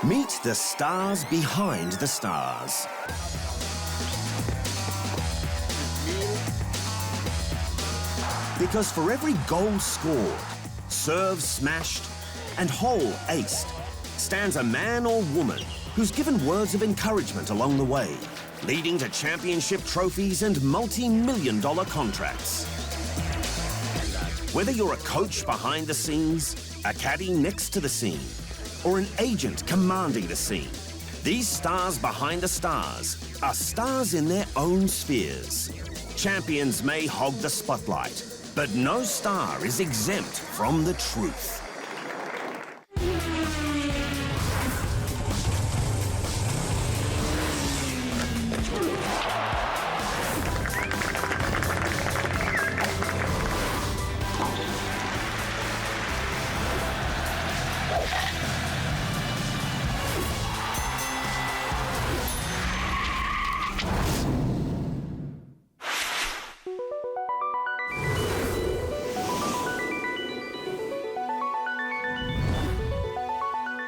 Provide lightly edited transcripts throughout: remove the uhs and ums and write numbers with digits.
Meet the stars behind the stars. Because for every goal scored, serve smashed, and hole aced, stands a man or woman who's given words of encouragement along the way, leading to championship trophies and multi-million-dollar contracts. Whether you're a coach behind the scenes, a caddy next to the scene, or an agent commanding the scene, these stars behind the stars are stars in their own spheres. Champions may hog the spotlight, but no star is exempt from the truth.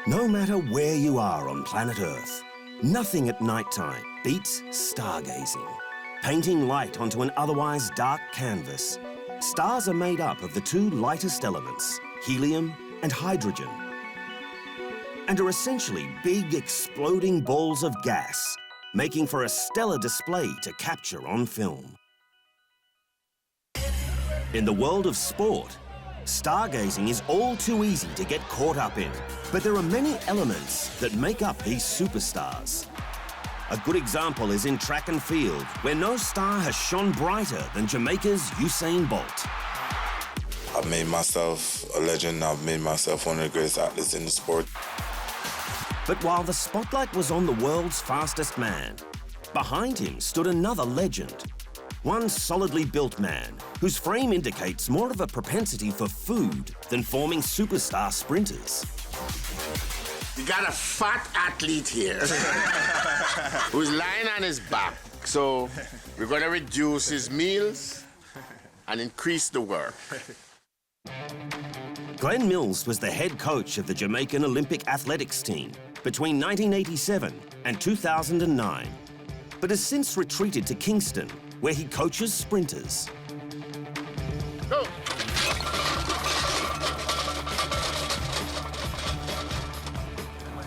No matter where you are on planet Earth, nothing at nighttime beats stargazing. Painting light onto an otherwise dark canvas, stars are made up of the two lightest elements, helium and hydrogen, and are essentially big exploding balls of gas, making for a stellar display to capture on film. In the world of sport, stargazing is all too easy to get caught up in, but there are many elements that make up these superstars. A good example is in track and field, where no star has shone brighter than Jamaica's Usain Bolt. I've made myself a legend. I've made myself one of the greatest athletes in the sport. But while the spotlight was on the world's fastest man, behind him stood another legend. One solidly built man whose frame indicates more of a propensity for food than forming superstar sprinters. You got a fat athlete here who's lying on his back. So we're going to reduce his meals and increase the work. Glen Mills was the head coach of the Jamaican Olympic athletics team between 1987 and 2009, but has since retreated to Kingston, where he coaches sprinters. Go.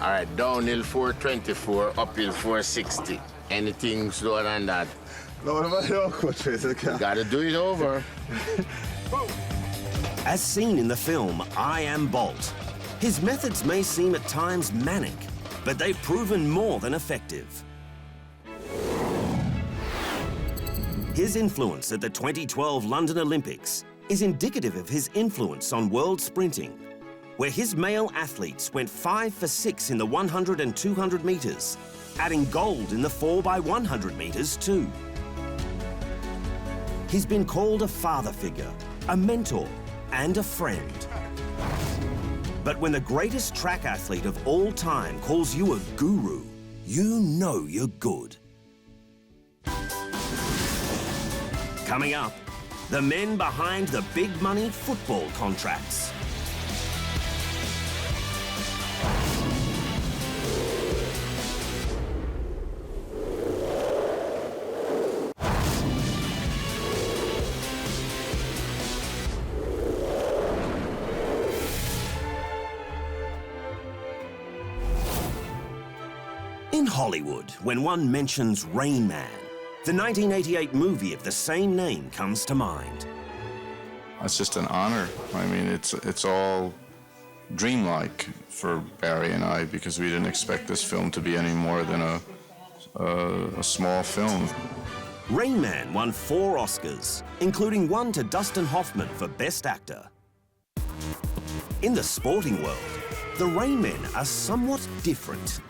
All right, downhill 424, uphill 460. Anything slower than that? No, what about your coach? You gotta do it over. As seen in the film I Am Bolt, his methods may seem at times manic, but they've proven more than effective. His influence at the 2012 London Olympics is indicative of his influence on world sprinting, where his male athletes went 5 for 6 in the 100 and 200 metres, adding gold in the 4x100 metres too. He's been called a father figure, a mentor, and a friend. But when the greatest track athlete of all time calls you a guru, you know you're good. Coming up, the men behind the big money football contracts. In Hollywood, when one mentions Rain Man, the 1988 movie of the same name comes to mind. It's just an honor. I mean, it's all dreamlike for Barry and I, because we didn't expect this film to be any more than a small film. Rain Man won 4 Oscars, including one to Dustin Hoffman for Best Actor. In the sporting world, the Rain Men are somewhat different.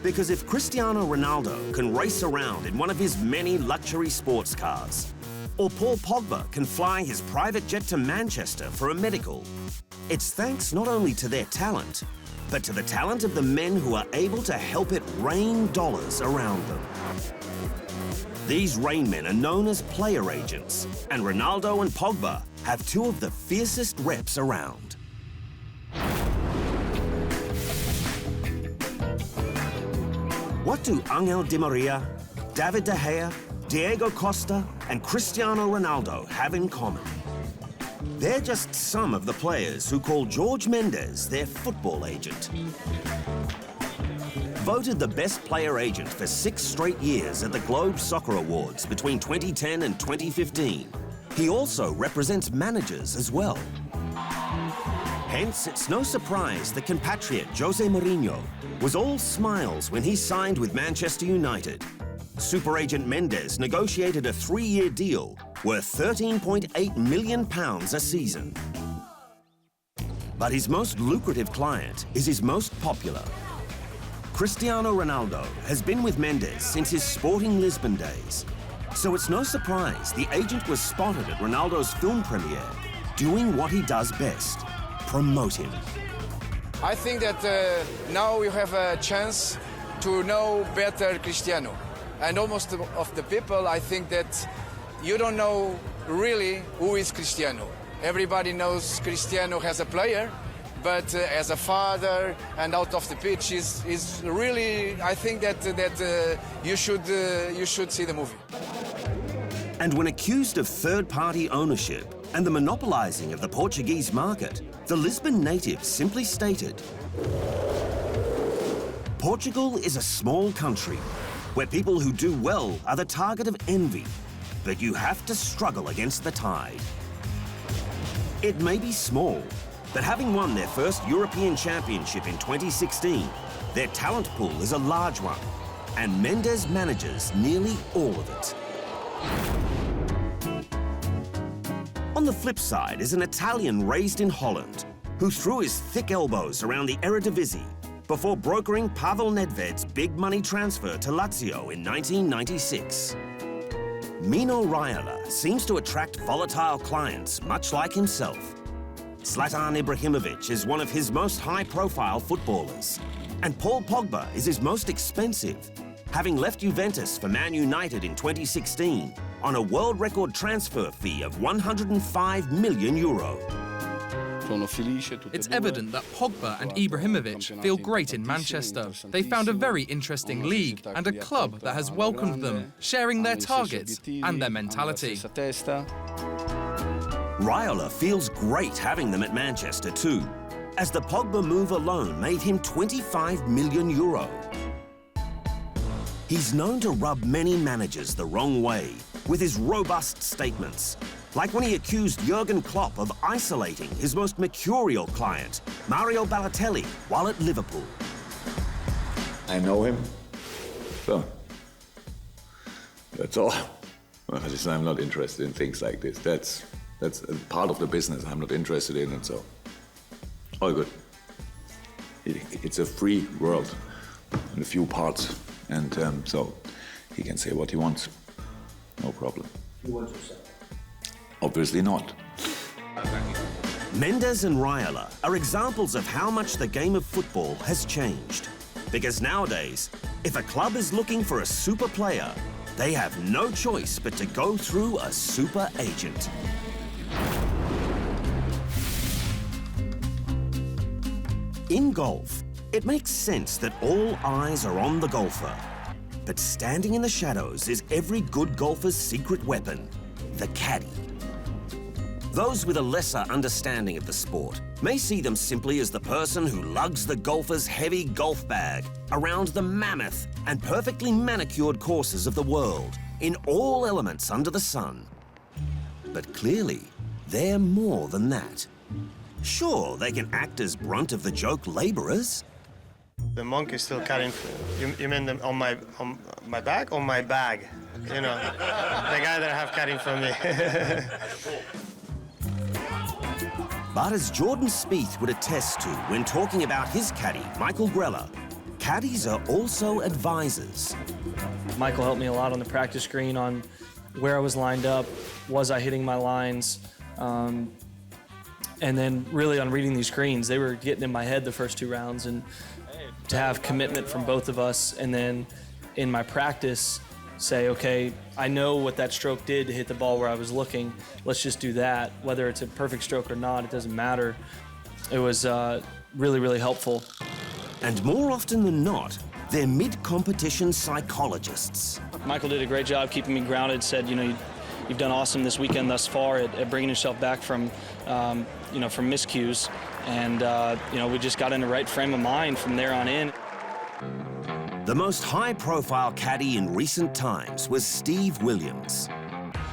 Because if Cristiano Ronaldo can race around in one of his many luxury sports cars, or Paul Pogba can fly his private jet to Manchester for a medical, it's thanks not only to their talent, but to the talent of the men who are able to help it rain dollars around them. These Rain Men are known as player agents, and Ronaldo and Pogba have 2 of the fiercest reps around. What do Angel Di Maria, David De Gea, Diego Costa, and Cristiano Ronaldo have in common? They're just some of the players who call Jorge Mendes their football agent. Voted the best player agent for 6 straight years at the Globe Soccer Awards between 2010 and 2015, he also represents managers as well. Hence, it's no surprise that compatriot Jose Mourinho was all smiles when he signed with Manchester United. Super agent Mendes negotiated a 3-year deal worth £13.8 million a season. But his most lucrative client is his most popular. Cristiano Ronaldo has been with Mendes since his Sporting Lisbon days. So it's no surprise the agent was spotted at Ronaldo's film premiere, doing what he does best, promote him. I think that now you have a chance to know better Cristiano. And almost of the people, I think that you don't know really who is Cristiano. Everybody knows Cristiano as a player, but as a father and out of the pitch is really, I think that you should see the movie. And when accused of third-party ownership and the monopolizing of the Portuguese market, the Lisbon native simply stated, Portugal is a small country where people who do well are the target of envy, but you have to struggle against the tide. It may be small, but having won their first European Championship in 2016, their talent pool is a large one, and Mendes manages nearly all of it. On the flip side is an Italian raised in Holland, who threw his thick elbows around the Eredivisie before brokering Pavel Nedved's big money transfer to Lazio in 1996. Mino Raiola seems to attract volatile clients much like himself. Zlatan Ibrahimovic is one of his most high-profile footballers, and Paul Pogba is his most expensive, having left Juventus for Man United in 2016 on a world record transfer fee of €105 million. It's evident that Pogba and Ibrahimovic feel great in Manchester. They found a very interesting league and a club that has welcomed them, sharing their targets and their mentality. Raiola feels great having them at Manchester too, as the Pogba move alone made him €25 million. He's known to rub many managers the wrong way with his robust statements, like when he accused Jurgen Klopp of isolating his most mercurial client, Mario Balotelli, while at Liverpool. I know him, so that's all. I'm not interested in things like this. That's a part of the business I'm not interested in, and so all good. It's a free world in a few parts, and so he can say what he wants. No problem. You want to sell? Obviously not. Mendes and Raiola are examples of how much the game of football has changed. Because nowadays, if a club is looking for a super player, they have no choice but to go through a super agent. In golf, it makes sense that all eyes are on the golfer. But standing in the shadows is every good golfer's secret weapon, the caddy. Those with a lesser understanding of the sport may see them simply as the person who lugs the golfer's heavy golf bag around the mammoth and perfectly manicured courses of the world in all elements under the sun. But clearly, they're more than that. Sure, they can act as brunt-of-the-joke labourers. The monk is still carrying. You mean them on my back? On my bag, you know, the guy that I have carrying for me. But as Jordan Spieth would attest to when talking about his caddy, Michael Greller, caddies are also advisors. Michael helped me a lot on the practice green on where I was lined up, was I hitting my lines, and then really on reading these greens, they were getting in my head the first 2 rounds, and to have commitment from both of us, and then in my practice say, okay, I know what that stroke did to hit the ball where I was looking. Let's just do that. Whether it's a perfect stroke or not, it doesn't matter. It was really, really helpful. And more often than not, they're mid-competition psychologists. Michael did a great job keeping me grounded, said, you know, you've done awesome this weekend thus far at bringing yourself back from, you know, from miscues. And, you know, we just got in the right frame of mind from there on in. The most high-profile caddy in recent times was Steve Williams.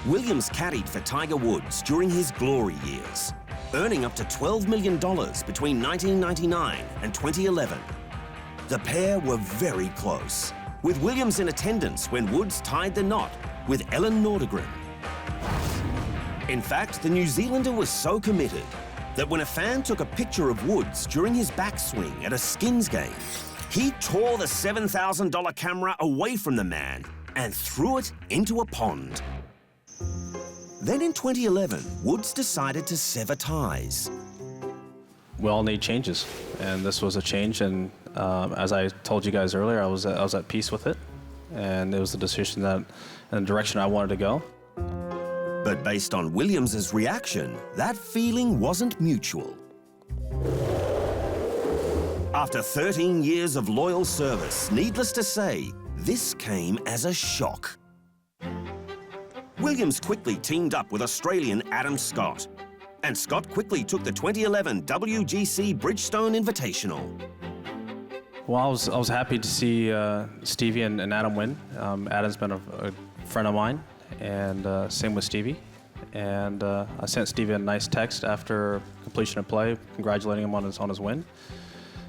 Williams caddied for Tiger Woods during his glory years, earning up to $12 million between 1999 and 2011. The pair were very close, with Williams in attendance when Woods tied the knot with Ellen Nordegren. In fact, the New Zealander was so committed that when a fan took a picture of Woods during his backswing at a Skins game, he tore the $7,000 camera away from the man and threw it into a pond. Then in 2011, Woods decided to sever ties. We all need changes, and this was a change, and as I told you guys earlier, I was at peace with it, and it was the decision that, in the direction I wanted to go. But based on Williams's reaction, that feeling wasn't mutual. After 13 years of loyal service, needless to say, this came as a shock. Williams quickly teamed up with Australian Adam Scott, and Scott quickly took the 2011 WGC Bridgestone Invitational. Well, I was happy to see Stevie and Adam win. Adam's been a friend of mine, and same with Stevie. And I sent Stevie a nice text after completion of play, congratulating him on his win.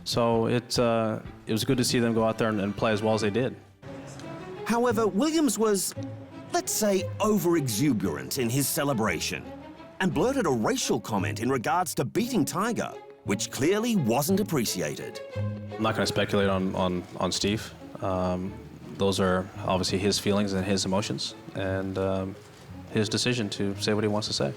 So it was good to see them go out there and play as well as they did. However, Williams was, let's say, over-exuberant in his celebration and blurted a racial comment in regards to beating Tiger, which clearly wasn't appreciated. I'm not going to speculate on Steve. Those are obviously his feelings and his emotions, and his decision to say what he wants to say.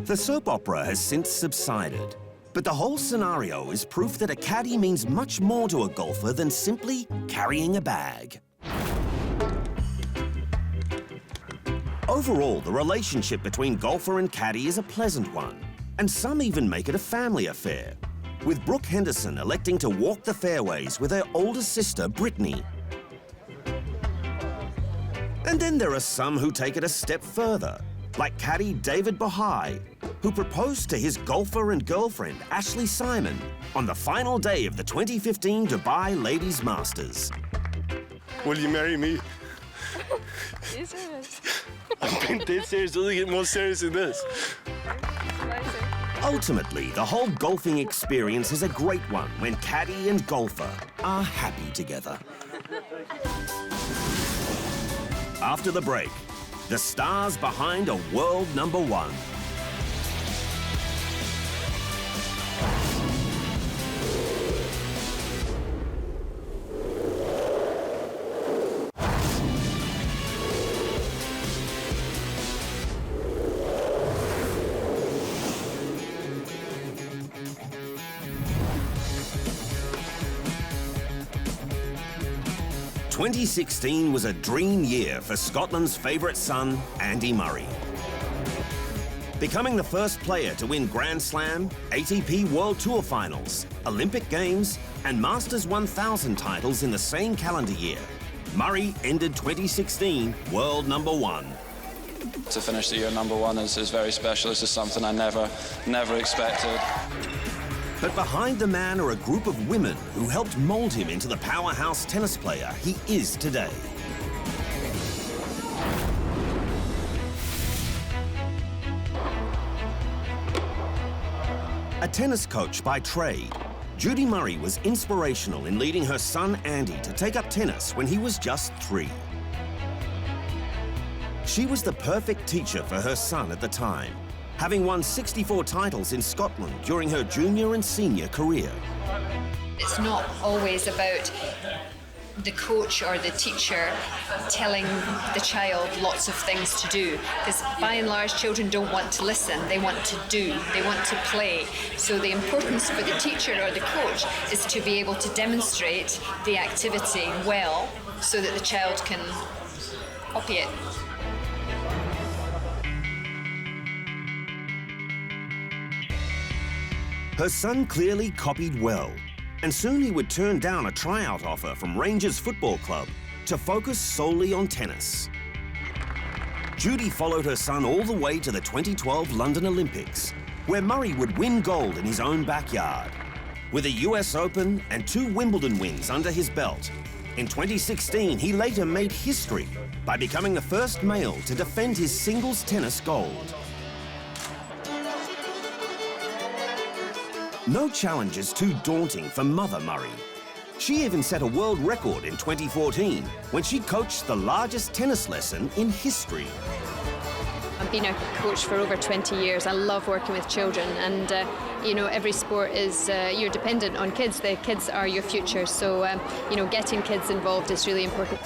The soap opera has since subsided, but the whole scenario is proof that a caddy means much more to a golfer than simply carrying a bag. Overall, the relationship between golfer and caddy is a pleasant one, and some even make it a family affair, with Brooke Henderson electing to walk the fairways with her older sister, Brittany. And then there are some who take it a step further, like caddy David Bohai, who proposed to his golfer and girlfriend, Ashley Simon, on the final day of the 2015 Dubai Ladies Masters. Will you marry me? Are you serious? I've been dead serious. Doesn't get more serious than this. Ultimately, the whole golfing experience is a great one when caddy and golfer are happy together. After the break, the stars behind a world number one. "2016 was a dream year for Scotland's favourite son, Andy Murray. Becoming the first player to win Grand Slam, ATP World Tour Finals, Olympic Games and Masters 1000 titles in the same calendar year, Murray ended 2016 world number one. To finish the year number one is very special. This is something I never expected. But behind the man are a group of women who helped mould him into the powerhouse tennis player he is today. A tennis coach by trade, Judy Murray was inspirational in leading her son Andy to take up tennis when he was just 3. She was the perfect teacher for her son at the time, having won 64 titles in Scotland during her junior and senior career. It's not always about the coach or the teacher telling the child lots of things to do, because by and large children don't want to listen, they want to do, they want to play. So the importance for the teacher or the coach is to be able to demonstrate the activity well so that the child can copy it. Her son clearly copied well, And soon he would turn down a tryout offer from Rangers Football Club to focus solely on tennis. Judy followed her son all the way to the 2012 London Olympics, where Murray would win gold in his own backyard. With a US Open and 2 Wimbledon wins under his belt, in 2016 he later made history by becoming the first male to defend his singles tennis gold. No challenge is too daunting for Mother Murray. She even set a world record in 2014 when she coached the largest tennis lesson in history. I've been a coach for over 20 years. I love working with children, and you know, every sport is you're dependent on kids. The kids are your future, so you know, getting kids involved is really important.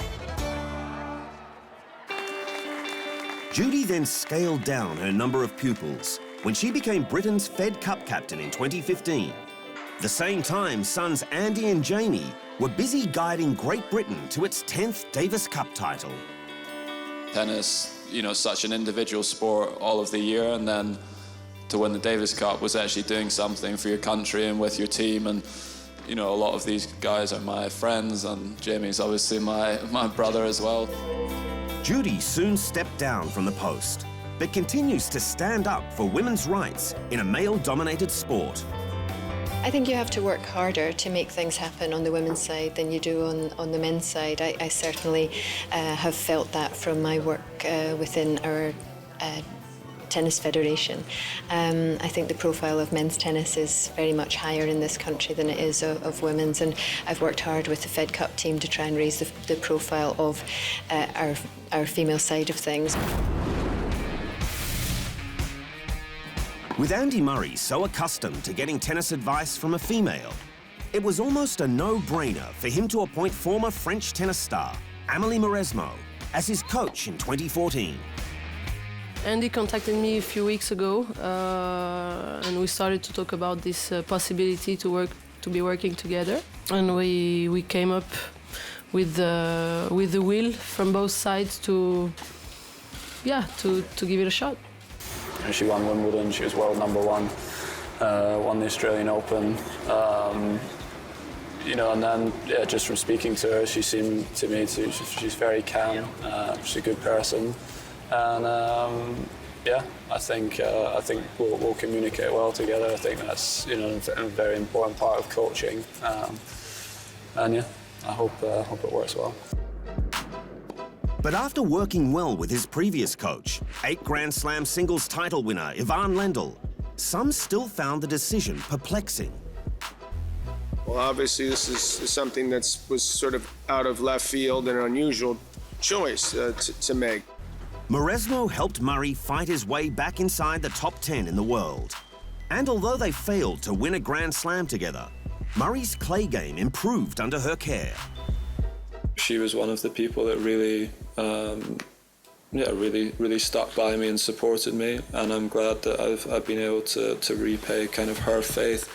Judy then scaled down her number of pupils when she became Britain's Fed Cup captain in 2015. The same time, sons Andy and Jamie were busy guiding Great Britain to its 10th Davis Cup title. Tennis, you know, such an individual sport all of the year, and then to win the Davis Cup was actually doing something for your country and with your team. And you know, a lot of these guys are my friends, and Jamie's obviously my brother as well. Judy soon stepped down from the post, but continues to stand up for women's rights in a male-dominated sport. I think you have to work harder to make things happen on the women's side than you do on the men's side. I certainly have felt that from my work within our tennis federation. I think the profile of men's tennis is very much higher in this country than it is of women's, and I've worked hard with the Fed Cup team to try and raise the profile of our female side of things. With Andy Murray so accustomed to getting tennis advice from a female, it was almost a no-brainer for him to appoint former French tennis star Amelie Mauresmo as his coach in 2014. Andy contacted me a few weeks ago, and we started to talk about this possibility to be working together. And we came up with the will from both sides to give it a shot. She won Wimbledon, she was world #1, won the Australian Open. You know, and then, yeah, just from speaking to her, she seemed to me she's very calm, she's a good person. And yeah, I think we'll communicate well together. I think that's, you know, a very important part of coaching. And yeah, I hope it works well. But after working well with his previous coach, 8 Grand Slam singles title winner Ivan Lendl, some still found the decision perplexing. Well, obviously this is something that was sort of out of left field and an unusual choice to make. Mauresmo helped Murray fight his way back inside the top 10 in the world. And although they failed to win a Grand Slam together, Murray's clay game improved under her care. She was one of the people that really stuck by me and supported me, and I'm glad that I've been able to repay kind of her faith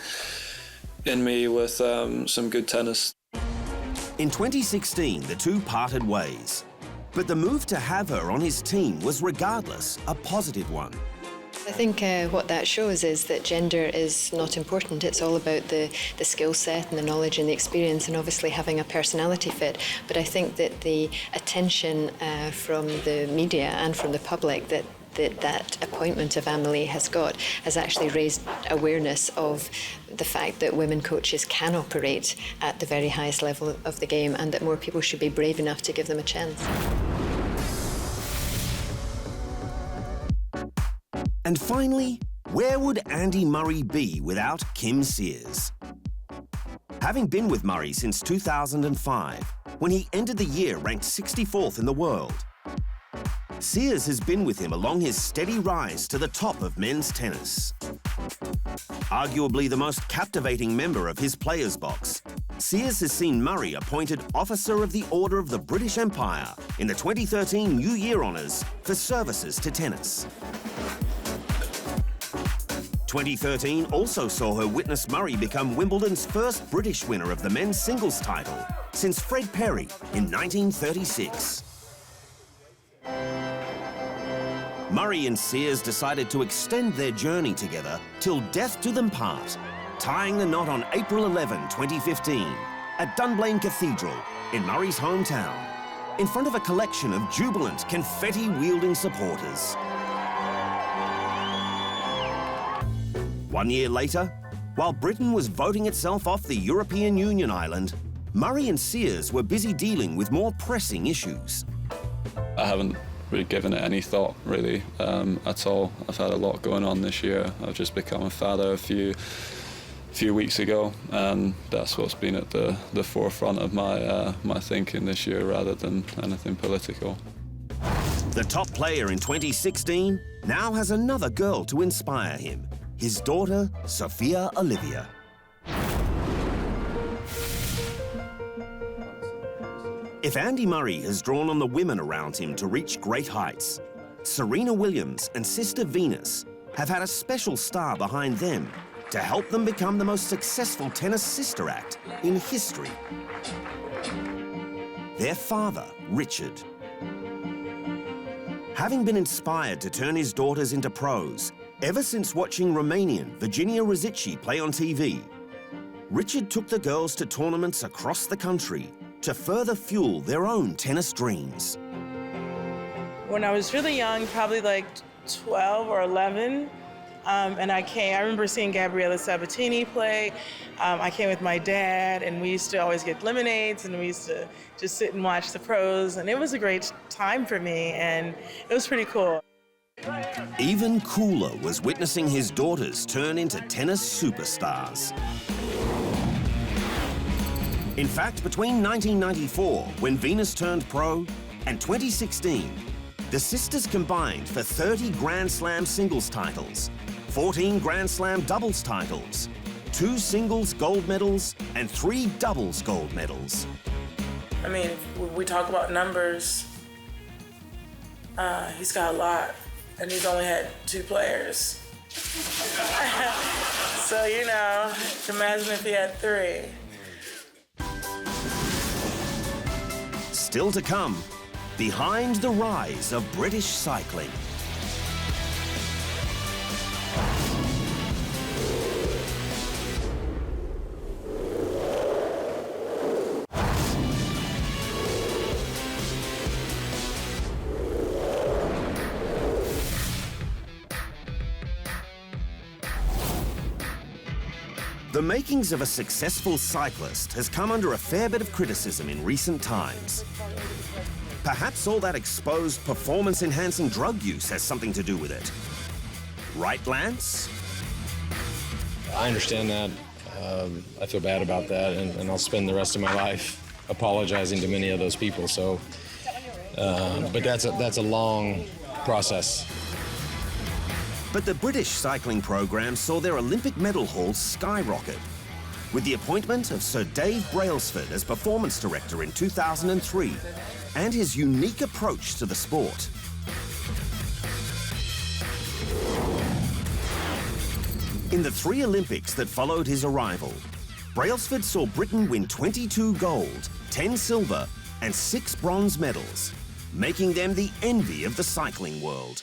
in me with some good tennis. In 2016, the two parted ways, but the move to have her on his team was regardless a positive one. I think what that shows is that gender is not important. It's all about the skill set and the knowledge and the experience, and obviously having a personality fit. But I think that the attention from the media and from the public that appointment of Amelie has got has actually raised awareness of the fact that women coaches can operate at the very highest level of the game, and that more people should be brave enough to give them a chance. And finally, where would Andy Murray be without Kim Sears? Having been with Murray since 2005, when he ended the year ranked 64th in the world, Sears has been with him along his steady rise to the top of men's tennis. Arguably the most captivating member of his players' box, Sears has seen Murray appointed Officer of the Order of the British Empire in the 2013 New Year Honours for services to tennis. 2013 also saw her witness Murray become Wimbledon's first British winner of the men's singles title since Fred Perry in 1936. Murray and Sears decided to extend their journey together till death do them part tying the knot on April 11, 2015, at Dunblane Cathedral in Murray's hometown, in front of a collection of jubilant, confetti-wielding supporters. 1 year later, while Britain was voting itself off the European Union island, Murray and Sears were busy dealing with more pressing issues. I haven't really given it any thought, really, at all. I've had a lot going on this year. I've just become a father a few weeks ago, and that's what's been at the forefront of my thinking this year, rather than anything political. The top player in 2016 now has another girl to inspire him, his daughter, Sophia Olivia. If Andy Murray has drawn on the women around him to reach great heights, Serena Williams and sister Venus have had a special star behind them to help them become the most successful tennis sister act in history. Their father, Richard. Having been inspired to turn his daughters into pros ever since watching Romanian Virginia Rosici play on TV, Richard took the girls to tournaments across the country to further fuel their own tennis dreams. When I was really young, probably like 12 or 11, and I remember seeing Gabriella Sabatini play. I came with my dad, and we used to always get lemonades, and we used to just sit and watch the pros, and it was a great time for me, and it was pretty cool. Even cooler was witnessing his daughters turn into tennis superstars. In fact, between 1994, when Venus turned pro, and 2016, the sisters combined for 30 Grand Slam singles titles, 14 Grand Slam doubles titles, 2 singles gold medals, and 3 doubles gold medals. I mean, if we talk about numbers, he's got a lot, and he's only had 2 players. So, you know, imagine if he had 3. Still to come, behind the rise of British cycling. The makings of a successful cyclist has come under a fair bit of criticism in recent times. Perhaps all that exposed performance-enhancing drug use has something to do with it. Right, Lance? I understand that. I feel bad about that, and I'll spend the rest of my life apologizing to many of those people. So, but that's a long process. But the British cycling program saw their Olympic medal hauls skyrocket, with the appointment of Sir Dave Brailsford as performance director in 2003, and his unique approach to the sport. In the 3 Olympics that followed his arrival, Brailsford saw Britain win 22 gold, 10 silver, and 6 bronze medals, making them the envy of the cycling world.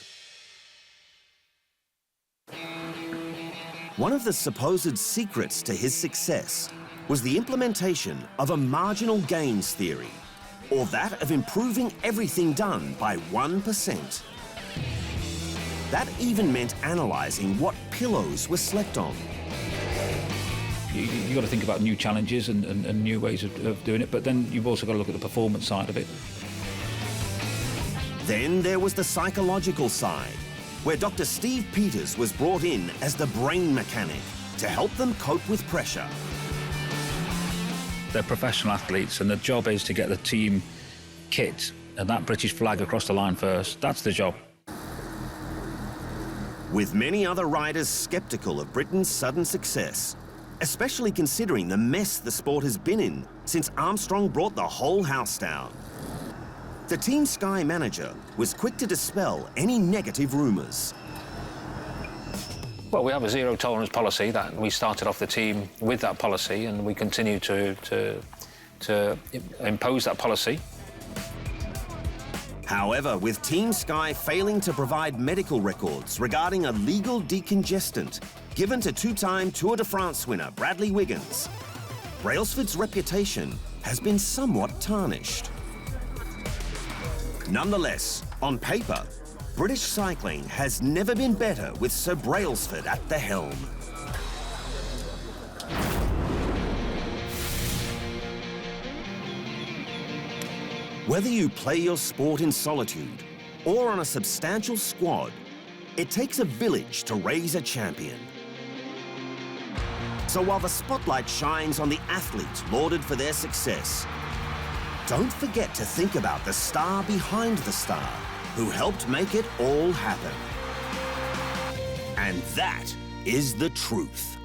One of the supposed secrets to his success was the implementation of a marginal gains theory, or that of improving everything done by 1%. That even meant analysing what pillows were slept on. You've got to think about new challenges and new ways of doing it, but then you've also got to look at the performance side of it. Then there was the psychological side, where Dr. Steve Peters was brought in as the brain mechanic to help them cope with pressure. They're professional athletes, and the job is to get the team kit and that British flag across the line first. That's the job. With many other riders sceptical of Britain's sudden success, especially considering the mess the sport has been in since Armstrong brought the whole house down. The Team Sky manager was quick to dispel any negative rumours. Well, we have a zero tolerance policy that we started off the team with that policy, and we continue to impose that policy. However, with Team Sky failing to provide medical records regarding a legal decongestant, given to two-time Tour de France winner Bradley Wiggins, Brailsford's reputation has been somewhat tarnished. Nonetheless, on paper, British cycling has never been better with Sir Brailsford at the helm. Whether you play your sport in solitude or on a substantial squad, it takes a village to raise a champion. So while the spotlight shines on the athletes lauded for their success, don't forget to think about the star behind the star who helped make it all happen. And that is the truth.